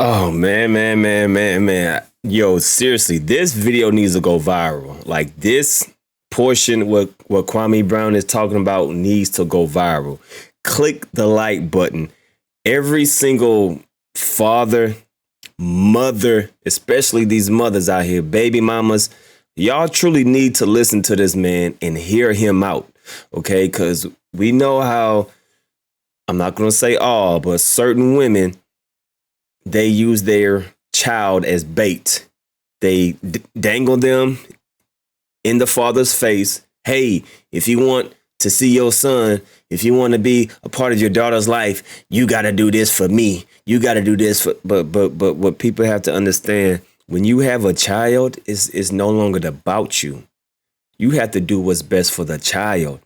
Oh man. Yo, seriously, this video needs to go viral. Like this portion what Kwame Brown is talking about needs to go viral. Click the like button. Every single father, mother, especially these mothers out here, baby mamas, y'all truly need to listen to this man and hear him out. Okay? Cuz we know how I'm not going to say all, but certain women they use their child as bait. They dangle them in the father's face. Hey, if you want to see your son, if you want to be a part of your daughter's life, you got to do this for me. You got to do this for. But what people have to understand when you have a child, is no longer about you. You have to do what's best for the child,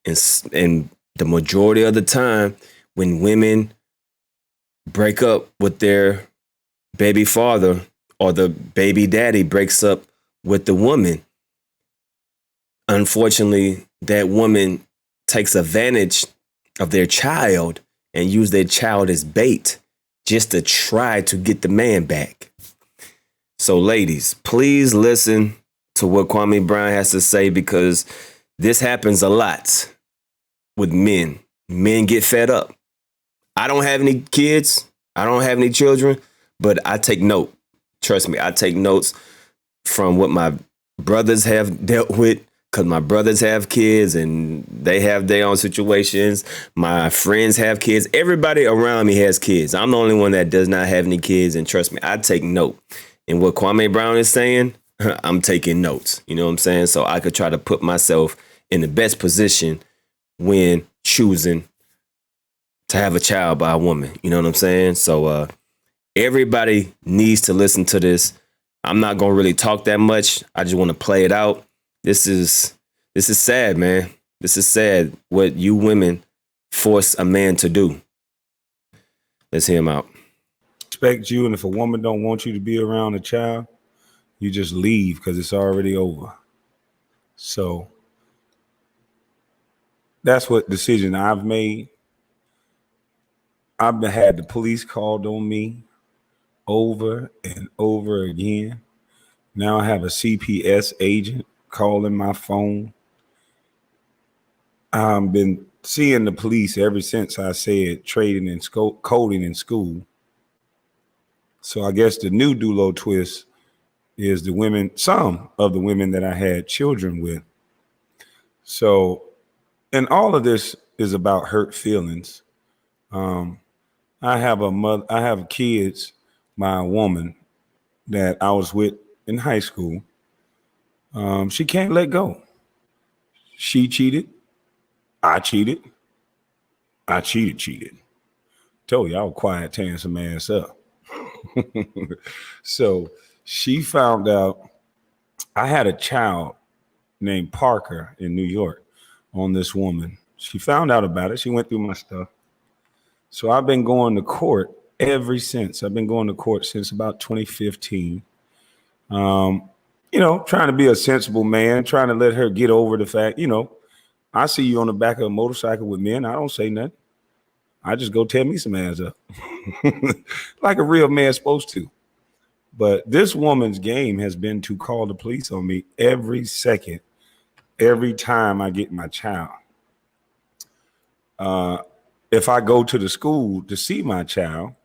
and the majority of the time, when women break up with their baby father or the baby daddy breaks up with the woman, unfortunately, that woman takes advantage of their child and use their child as bait just to try to get the man back. So, ladies, please listen to what Kwame Brown has to say because this happens a lot with men. Men get fed up. I don't have any kids. I don't have any children, but I take note. Trust me, I take notes from what my brothers have dealt with because my brothers have kids and they have their own situations. My friends have kids. Everybody around me has kids. I'm the only one that does not have any kids. And trust me, I take note. And what Kwame Brown is saying, I'm taking notes. You know what I'm saying? So I could try to put myself in the best position when choosing to have a child by a woman. You know what I'm saying? So everybody needs to listen to this. I'm not gonna really talk that much. I just want to play it out. This is sad, man. This is sad what you women force a man to do. Let's hear him out. Respect you, and if a woman don't want you to be around a child, you just leave because it's already over. So that's what decision I've made. I've had the police called on me over and over again. Now I have a CPS agent calling my phone. I've been seeing the police ever since I said trading and coding in school. So I guess the new Dulo twist is the women, some of the women that I had children with. So, and all of this is about hurt feelings. I have kids by a woman that I was with in high school. She can't let go. She cheated. I cheated. I cheated. Told you I was quiet, tearing some ass up. So she found out I had a child named Parker in New York on this woman. She found out about it. She went through my stuff. So I've been going to court ever since. I've been going to court since about 2015. Trying to be a sensible man, trying to let her get over the fact, I see you on the back of a motorcycle with men. I don't say nothing. I just go tear me some ass up like a real man's supposed to. But this woman's game has been to call the police on me every second, every time I get my child. If I go to the school to see my child,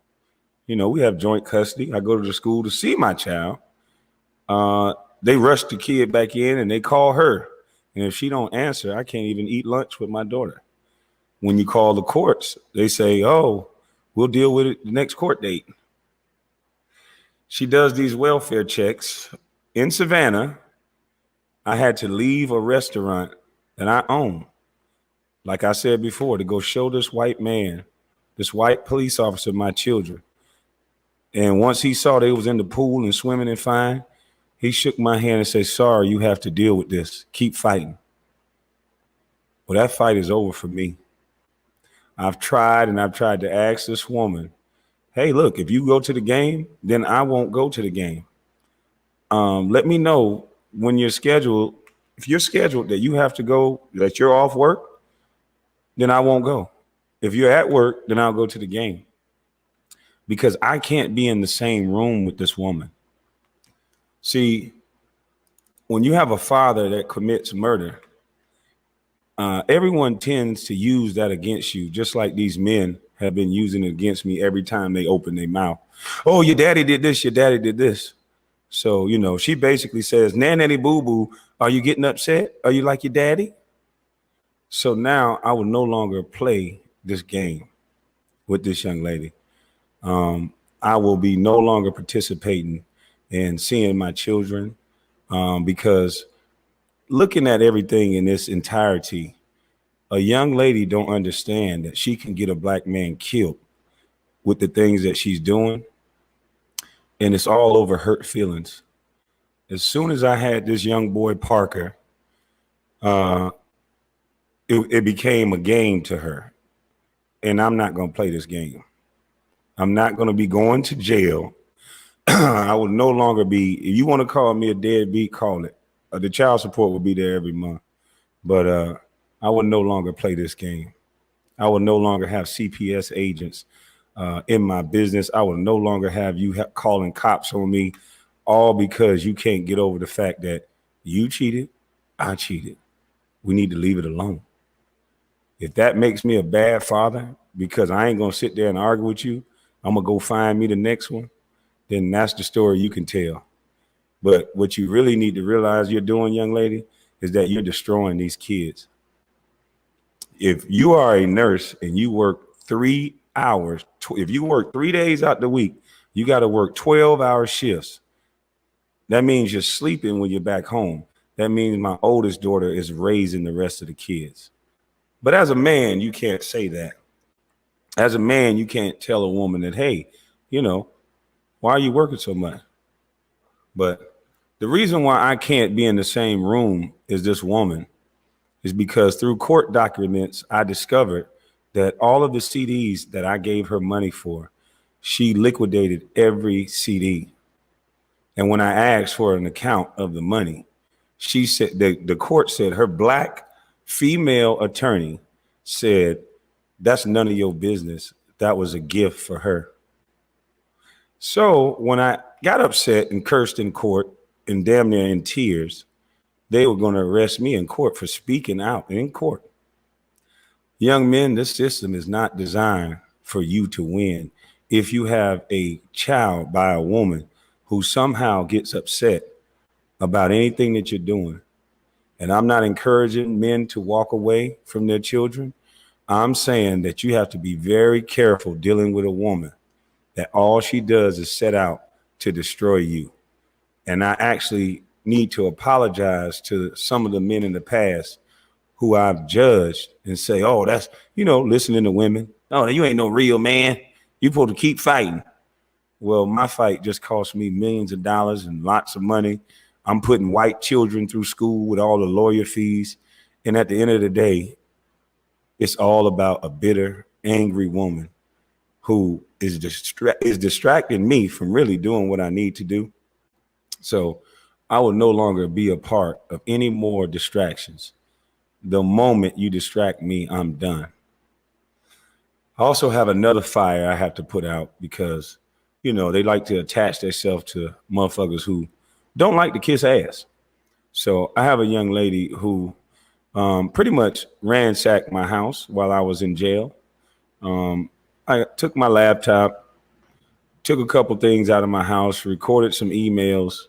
we have joint custody. I go to the school to see my child. They rush the kid back in and they call her. And if she don't answer, I can't even eat lunch with my daughter. When you call the courts, they say, oh, we'll deal with it the next court date. She does these welfare checks in Savannah. I had to leave a restaurant that I own, like I said before, to go show this white man, this white police officer, my children. And once he saw they was in the pool and swimming and fine, he shook my hand and said, sorry, you have to deal with this. Keep fighting. Well, that fight is over for me. I've tried to ask this woman, hey, look, if you go to the game, then I won't go to the game. Let me know when you're scheduled. If you're scheduled that you have to go, that you're off work, then I won't go. If you're at work, then I'll go to the game. because I can't be in the same room with this woman. See, when you have a father that commits murder, everyone tends to use that against you, just like these men have been using it against me every time they open their mouth. Oh, your daddy did this, your daddy did this. So, she basically says, Nanny Boo Boo, are you getting upset? Are you like your daddy? So now I will no longer play this game with this young lady. I will be no longer participating in seeing my children because looking at everything in this entirety, a young lady don't understand that she can get a black man killed with the things that she's doing. And it's all over hurt feelings. As soon as I had this young boy, Parker, it became a game to her. And I'm not going to play this game. I'm not going to be going to jail. I will no longer be, if you want to call me a deadbeat, call it. The child support will be there every month. But I will no longer play this game. I will no longer have CPS agents in my business. I will no longer have you calling cops on me, all because you can't get over the fact that you cheated, I cheated. We need to leave it alone. If that makes me a bad father because I ain't going to sit there and argue with you, I'm going to go find me the next one, then that's the story you can tell. But what you really need to realize you're doing, young lady, is that you're destroying these kids. If you are a nurse and you work 3 hours, if you work 3 days out the week, you got to work 12-hour shifts. That means you're sleeping when you're back home. That means my oldest daughter is raising the rest of the kids. But as a man, you can't say that. As a man, you can't tell a woman that, hey, why are you working so much? But the reason why I can't be in the same room as this woman is because through court documents, I discovered that all of the CDs that I gave her money for, she liquidated every CD. And when I asked for an account of the money, she said, the court said, her black female attorney said, that's none of your business. That was a gift for her. So when I got upset and cursed in court and damn near in tears, they were going to arrest me in court for speaking out in court. Young men, this system is not designed for you to win. If you have a child by a woman who somehow gets upset about anything that you're doing, and I'm not encouraging men to walk away from their children, I'm saying that you have to be very careful dealing with a woman that all she does is set out to destroy you. And I actually need to apologize to some of the men in the past who I've judged and say, oh, that's, listening to women. Oh, you ain't no real man. You supposed to keep fighting. Well, my fight just cost me millions of dollars and lots of money. I'm putting white children through school with all the lawyer fees. And at the end of the day, it's all about a bitter, angry woman who is distracting me from really doing what I need to do. So I will no longer be a part of any more distractions. The moment you distract me, I'm done. I also have another fire I have to put out because, they like to attach themselves to motherfuckers who don't like to kiss ass. So I have a young lady who pretty much ransacked my house while I was in jail. I took my laptop, took a couple things out of my house, recorded some emails.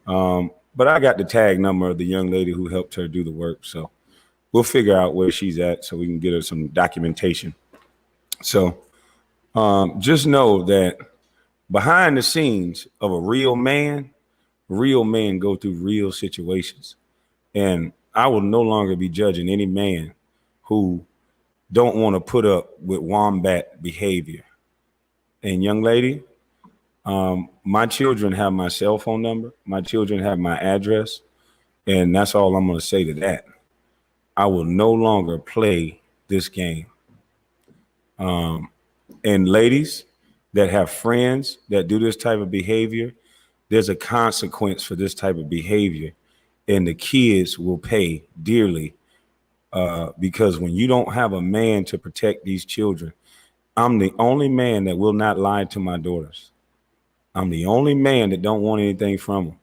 But I got the tag number of the young lady who helped her do the work. So we'll figure out where she's at so we can get her some documentation. So just know that behind the scenes of a real men go through real situations. And I will no longer be judging any man who don't want to put up with wombat behavior. And young lady, my children have my cell phone number. My children have my address. And that's all I'm going to say to that. I will no longer play this game. And ladies that have friends that do this type of behavior, there's a consequence for this type of behavior. And the kids will pay dearly because when you don't have a man to protect these children, I'm the only man that will not lie to my daughters. I'm the only man that don't want anything from them.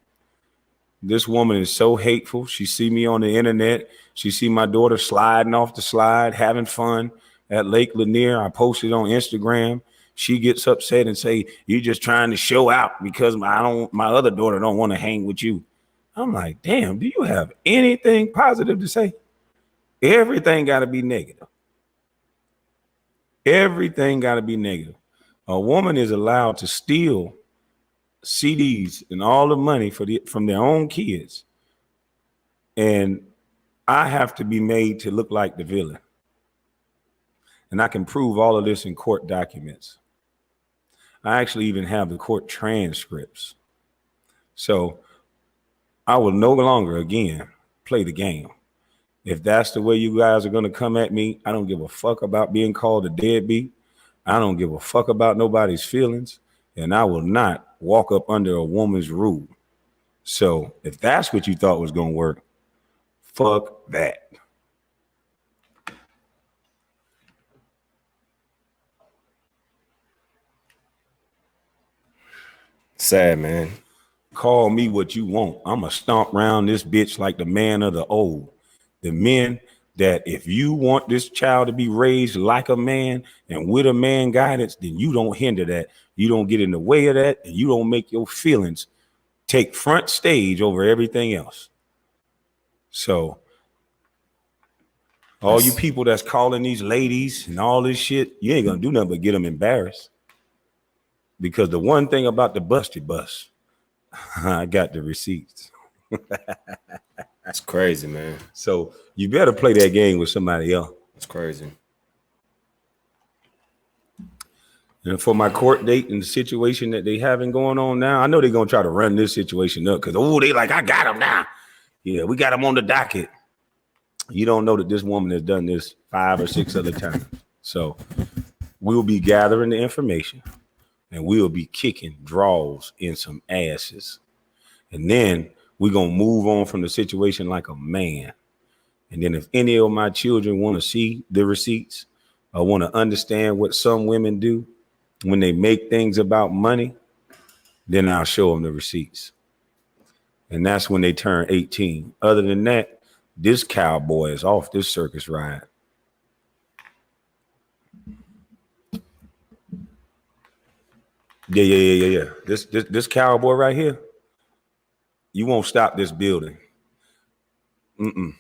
This woman is so hateful. She see me on the internet. She see my daughter sliding off the slide, having fun at Lake Lanier. I posted on Instagram. She gets upset and say, "You're just trying to show out because my other daughter don't want to hang with you." I'm like, damn, do you have anything positive to say? Everything got to be negative. Everything got to be negative. A woman is allowed to steal CDs and all the money from their own kids. And I have to be made to look like the villain. And I can prove all of this in court documents. I actually even have the court transcripts. So I will no longer, again, play the game. If that's the way you guys are going to come at me, I don't give a fuck about being called a deadbeat. I don't give a fuck about nobody's feelings. And I will not walk up under a woman's rule. So if that's what you thought was going to work, fuck that. Sad, man. Call me what you want. I'ma stomp around this bitch like the man of the old. The men that if you want this child to be raised like a man and with a man guidance, then you don't hinder that. You don't get in the way of that, and you don't make your feelings take front stage over everything else. So all you people that's calling these ladies and all this shit, you ain't gonna do nothing but get them embarrassed. Because the one thing about the busted bus, I got the receipts. That's crazy, man. So you better play that game with somebody else. That's crazy. And for my court date and the situation that they having going on now, I know they're gonna try to run this situation up because they like, I got him now. Yeah, we got him on the docket. You don't know that this woman has done this 5 or 6 other times. So we'll be gathering the information and we'll be kicking draws in some asses. And then we're going to move on from the situation like a man. And then if any of my children want to see the receipts or want to understand what some women do when they make things about money, then I'll show them the receipts. And that's when they turn 18. Other than that, this cowboy is off this circus ride. Yeah. This cowboy right here, you won't stop this building. You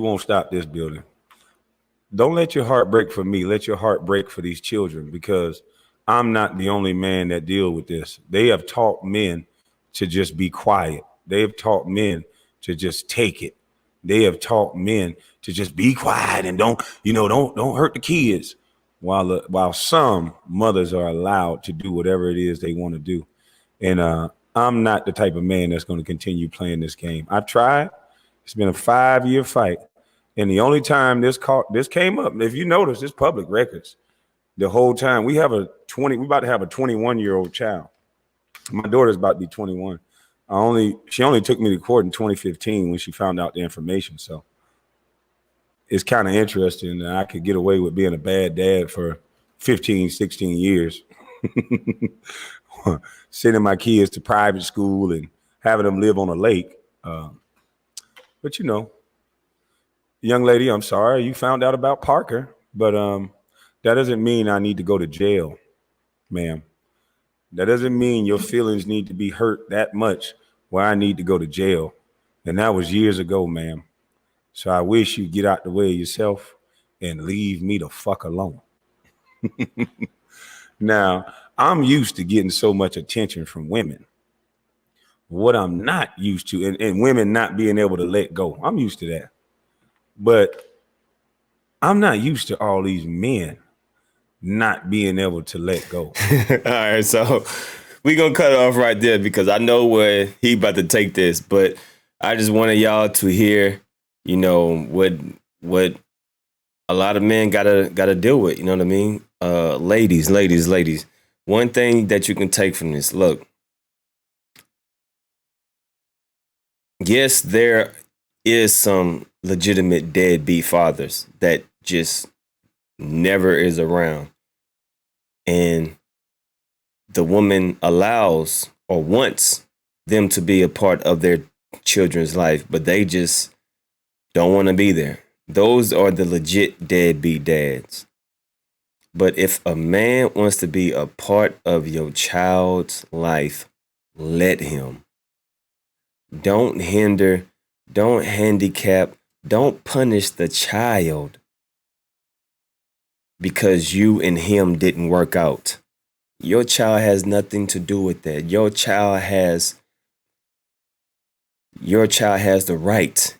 won't stop this building. Don't let your heart break for me. Let your heart break for these children, because I'm not the only man that deal with this. They have taught men to just be quiet. They have taught men to just take it. They have taught men to just be quiet and don't hurt the kids. While some mothers are allowed to do whatever it is they want to do. And I'm not the type of man that's going to continue playing this game. I've tried. It's been a 5-year fight. And the only time this came up, if you notice, it's public records. The whole time we about to have a 21-year-old child. My daughter's about to be 21. She only took me to court in 2015 when she found out the information. So it's kind of interesting that I could get away with being a bad dad for 15, 16 years. Sending my kids to private school and having them live on a lake. But young lady, I'm sorry you found out about Parker, but that doesn't mean I need to go to jail, ma'am. That doesn't mean your feelings need to be hurt that much where I need to go to jail. And that was years ago, ma'am. So I wish you'd get out the way of yourself and leave me the fuck alone. Now, I'm used to getting so much attention from women. What I'm not used to, and women not being able to let go, I'm used to that. But I'm not used to all these men not being able to let go. All right, so we gonna cut it off right there because I know where he about to take this, but I just wanted y'all to hear, what a lot of men gotta deal with. You know what I mean? Ladies. One thing that you can take from this, look. Yes, there is some legitimate deadbeat fathers that just never is around, and the woman allows or wants them to be a part of their children's life, but they just don't want to be there. Those are the legit deadbeat dads. But if a man wants to be a part of your child's life, let him. Don't hinder, don't handicap, don't punish the child because you and him didn't work out. Your child has nothing to do with that. Your child has the right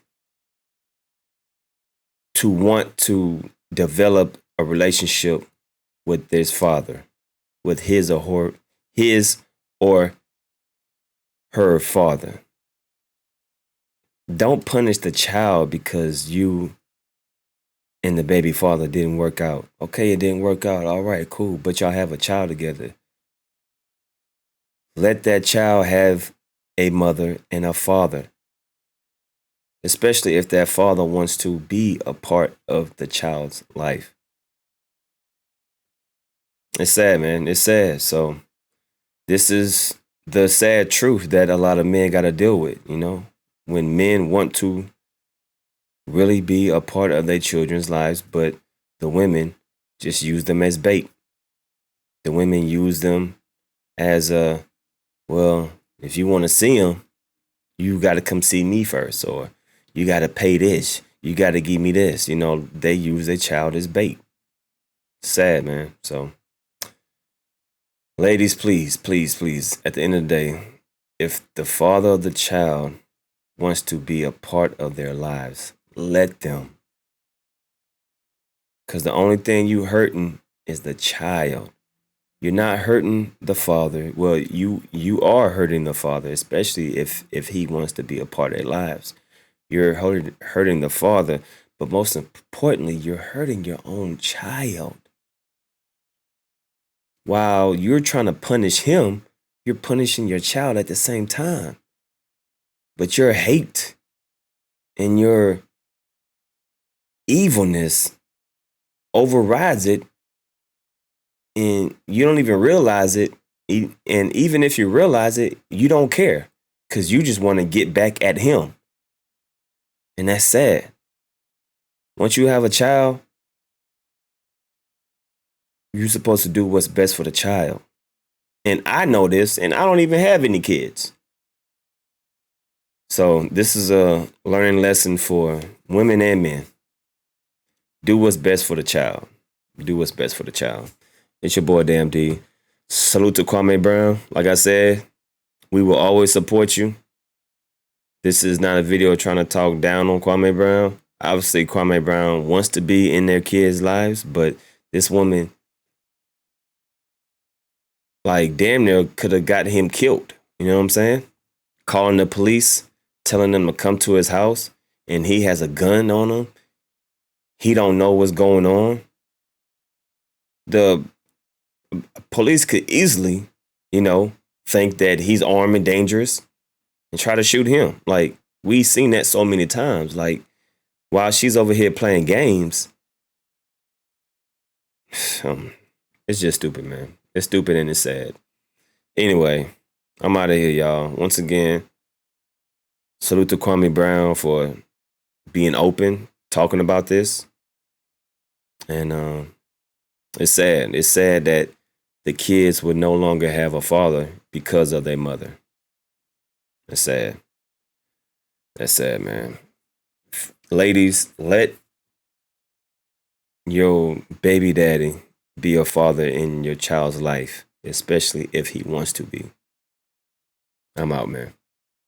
to want to develop a relationship with his father, with his or her father. Don't punish the child because you and the baby father didn't work out. Okay, it didn't work out. All right, cool. But y'all have a child together. Let that child have a mother and a father, especially if that father wants to be a part of the child's life. It's sad, man. It's sad. So this is the sad truth that a lot of men got to deal with, when men want to really be a part of their children's lives, but the women just use them as bait. The women use them as well, if you want to see them, you got to come see me first, or you got to pay this. You got to give me this. They use their child as bait. Sad, man. So, ladies, please, please, please, at the end of the day, if the father of the child wants to be a part of their lives, let them. Because the only thing you hurting is the child. You're not hurting the father. Well, you are hurting the father, especially if he wants to be a part of their lives. You're hurting the father, but most importantly, you're hurting your own child. While you're trying to punish him, you're punishing your child at the same time. But your hate and your evilness overrides it, and you don't even realize it. And even if you realize it, you don't care because you just want to get back at him. And that's sad. Once you have a child, you're supposed to do what's best for the child. And I know this, and I don't even have any kids. So this is a learning lesson for women and men. Do what's best for the child. Do what's best for the child. It's your boy, Damn D. Salute to Kwame Brown. Like I said, we will always support you. This is not a video trying to talk down on Kwame Brown. Obviously, Kwame Brown wants to be in their kids' lives, but this woman, like, damn near could have got him killed. You know what I'm saying? Calling the police, telling them to come to his house, and he has a gun on him. He don't know what's going on. The police could easily, think that he's armed and dangerous and try to shoot him. Like, we've seen that so many times. Like, while she's over here playing games, it's just stupid, man. It's stupid and it's sad. Anyway, I'm out of here, y'all. Once again, salute to Kwame Brown for being open, talking about this. And it's sad. It's sad that the kids would no longer have a father because of their mother. It's sad. That's sad, man. Ladies, let your baby daddy be a father in your child's life, especially if he wants to be. I'm out, man.